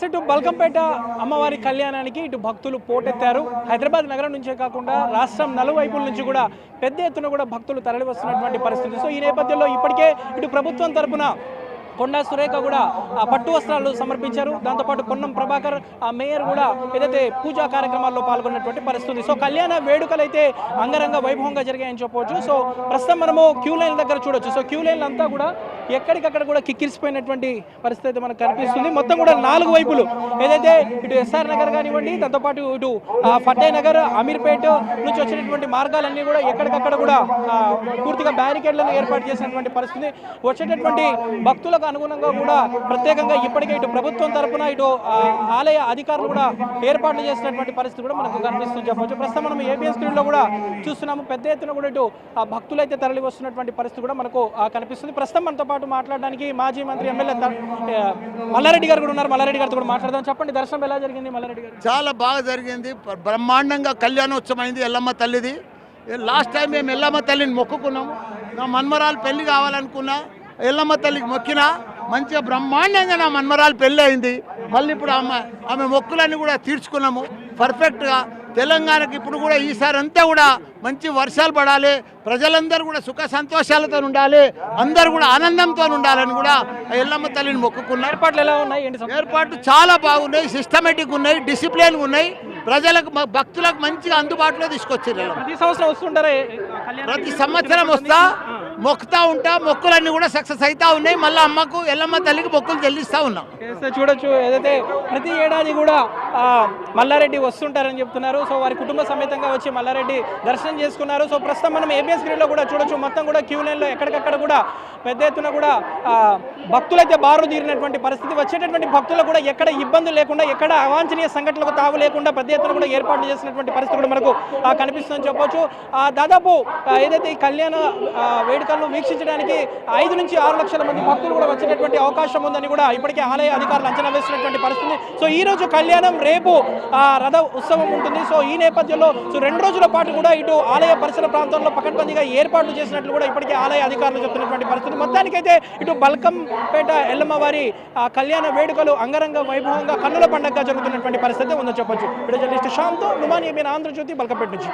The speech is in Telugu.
ఇటు బల్కంపేట అమ్మవారి కళ్యాణానికి ఇటు భక్తులు పోటెత్తారు. హైదరాబాద్ నగరం నుంచే కాకుండా రాష్ట్రం నలువైపుల నుంచి కూడా పెద్ద ఎత్తున కూడా భక్తులు తరలి వస్తున్నటువంటి పరిస్థితి. సో ఈ నేపథ్యంలో ఇప్పటికే ఇటు ప్రభుత్వం తరపున కొండా సురేఖ కూడా పట్టు వస్త్రాలు సమర్పించారు. దాంతోపాటు పొన్నం ప్రభాకర్ మేయర్ కూడా ఏదైతే పూజా కార్యక్రమాల్లో పాల్గొన్నటువంటి పరిస్థితి. సో కళ్యాణ వేడుకలు అయితే అంగరంగ వైభవంగా జరిగాయని చెప్పవచ్చు. సో ప్రస్తుతం మనము క్యూ లైన్ దగ్గర చూడొచ్చు. సో క్యూ లైన్ అంతా కూడా ఎక్కడికక్కడ కూడా కిక్కిరిసిపోయినటువంటి పరిస్థితి అయితే మనకు కనిపిస్తుంది. మొత్తం కూడా 4 వైపులు ఏదైతే ఇటు ఎస్ఆర్ నగర్ కానివ్వండి, దాంతోపాటు ఇటు ఫటే నగర్, అమీర్పేట నుంచి వచ్చినటువంటి మార్గాలన్నీ కూడా ఎక్కడికక్కడ కూడా పూర్తిగా బ్యారికేడ్లను ఏర్పాటు చేసినటువంటి పరిస్థితి. వచ్చేటటువంటి భక్తులకు అనుగుణంగా కూడా ప్రత్యేకంగా ఇప్పటికే ఇటు ప్రభుత్వం తరఫున ఇటు ఆలయ అధికారులు కూడా ఏర్పాట్లు చేసినటువంటి పరిస్థితి కూడా మనకు కనిపిస్తుంది చెప్పవచ్చు. ప్రస్తుతం మనం ఏబిఎస్ స్క్రీన్లో కూడా చూస్తున్నాము. పెద్ద ఎత్తున కూడా ఇటు భక్తులైతే తరలి వస్తున్నటువంటి పరిస్థితి కూడా మనకు కనిపిస్తుంది. ప్రస్తుతం మనతో పాటు మాట్లాడడానికి మాజీ మంత్రి ఎమ్మెల్యే మల్లారెడ్డి గారు కూడా ఉన్నారు. మల్లారెడ్డి గారితో కూడా మాట్లాడదాం. చెప్పండి, దర్శనం ఎలా జరిగింది మల్లారెడ్డి గారు? చాలా బాగా జరిగింది. బ్రహ్మాండంగా కళ్యాణోత్సవం అయింది ఎల్లమ్మ తల్లిది. లాస్ట్ టైం మేము ఎల్లమ్మ తల్లిని మొక్కుకున్నాము. నా మన్మరాలు పెళ్లి కావాలనుకున్నా, ఎల్లమ్మ తల్లికి మొక్కినా మంచిగా బ్రహ్మాండంగా నా మన్మరాలు పెళ్ళి అయింది. మళ్ళీ ఇప్పుడు ఆమె మొక్కులన్నీ కూడా తీర్చుకున్నాము పర్ఫెక్ట్గా. తెలంగాణకి ఇప్పుడు కూడా ఈసారి అంతా కూడా మంచి వర్షాలు పడాలి, ప్రజలందరూ కూడా సుఖ సంతోషాలతో ఉండాలి, అందరూ కూడా ఆనందంతో ఉండాలని కూడా ఎల్లమ్మ తల్లిని మొక్కుకున్నారు. ఏర్పాట్లు ఎలా ఉన్నాయి? ఏర్పాట్లు చాలా బాగున్నాయి, సిస్టమేటిక్ ఉన్నాయి, డిసిప్లిన్ ఉన్నాయి, ప్రజలకు భక్తులకు మంచిగా అందుబాటులో తీసుకొచ్చారు. ప్రతి సంవత్సరం వస్తుంటారా? ప్రతి సంవత్సరం వస్తా మొక్కుతా ఉంటా, మొక్కులన్నీ కూడా సక్సెస్ అవుతా ఉన్నాయి. మళ్ళీ అమ్మకు ఎల్లమ్మ తల్లికి మొక్కులు చెల్లిస్తూ ఉన్నాం. చూడొచ్చు, ఏదైతే ప్రతి ఏడాది కూడా మల్లారెడ్డి వస్తుంటారని చెప్తున్నారు. సో వారి కుటుంబ సమేతంగా వచ్చి మల్లారెడ్డి దర్శనం చేసుకున్నారు. సో ప్రస్తుతం మనం ఏబిఎస్ స్క్రీన్లో కూడా చూడొచ్చు. మొత్తం కూడా క్యూ లైన్లో ఎక్కడికక్కడ కూడా పెద్ద ఎత్తున కూడా భక్తులైతే బారు తీరినటువంటి పరిస్థితి. వచ్చేటటువంటి భక్తులకు కూడా ఎక్కడ ఇబ్బందులు లేకుండా, ఎక్కడ అవాంఛనీయ సంఘటనలకు తావు లేకుండా పెద్ద ఎత్తున కూడా ఏర్పాట్లు చేసినటువంటి పరిస్థితి కూడా మనకు కనిపిస్తుందని చెప్పవచ్చు. దాదాపు ఏదైతే ఈ కళ్యాణ వేడుకలను వీక్షించడానికి 5 నుంచి 6 లక్షల మంది భక్తులు కూడా వచ్చేటటువంటి అవకాశం ఉందని కూడా ఇప్పటికే ఆలయ అధికారులు అంచనా వేసినటువంటి పరిస్థితి. సో ఈ రోజు కళ్యాణం, రేపు రథ ఉత్సవం ఉంటుంది. సో ఈ నేపథ్యంలో 2 రోజుల పాటు కూడా ఇటు ఆలయ పరిసర ప్రాంతాల్లో పకడ్బందీగా ఏర్పాట్లు చేసినట్లు కూడా ఇప్పటికే ఆలయ అధికారులు చెప్తున్నటువంటి పరిస్థితి. మొత్తానికైతే ఇటు బల్కంపేట ఎల్లమ్మ వారి కళ్యాణ వేడుకలు అంగరంగ వైభవంగా కన్నుల పండుగగా జరుగుతున్నటువంటి పరిస్థితి ఉందని చెప్పొచ్చు. వీడియో జర్నలిస్ట్ శ్యామ్తో నుమాని ఆంధ్రజ్యోతి, బల్కంపేట నుంచి.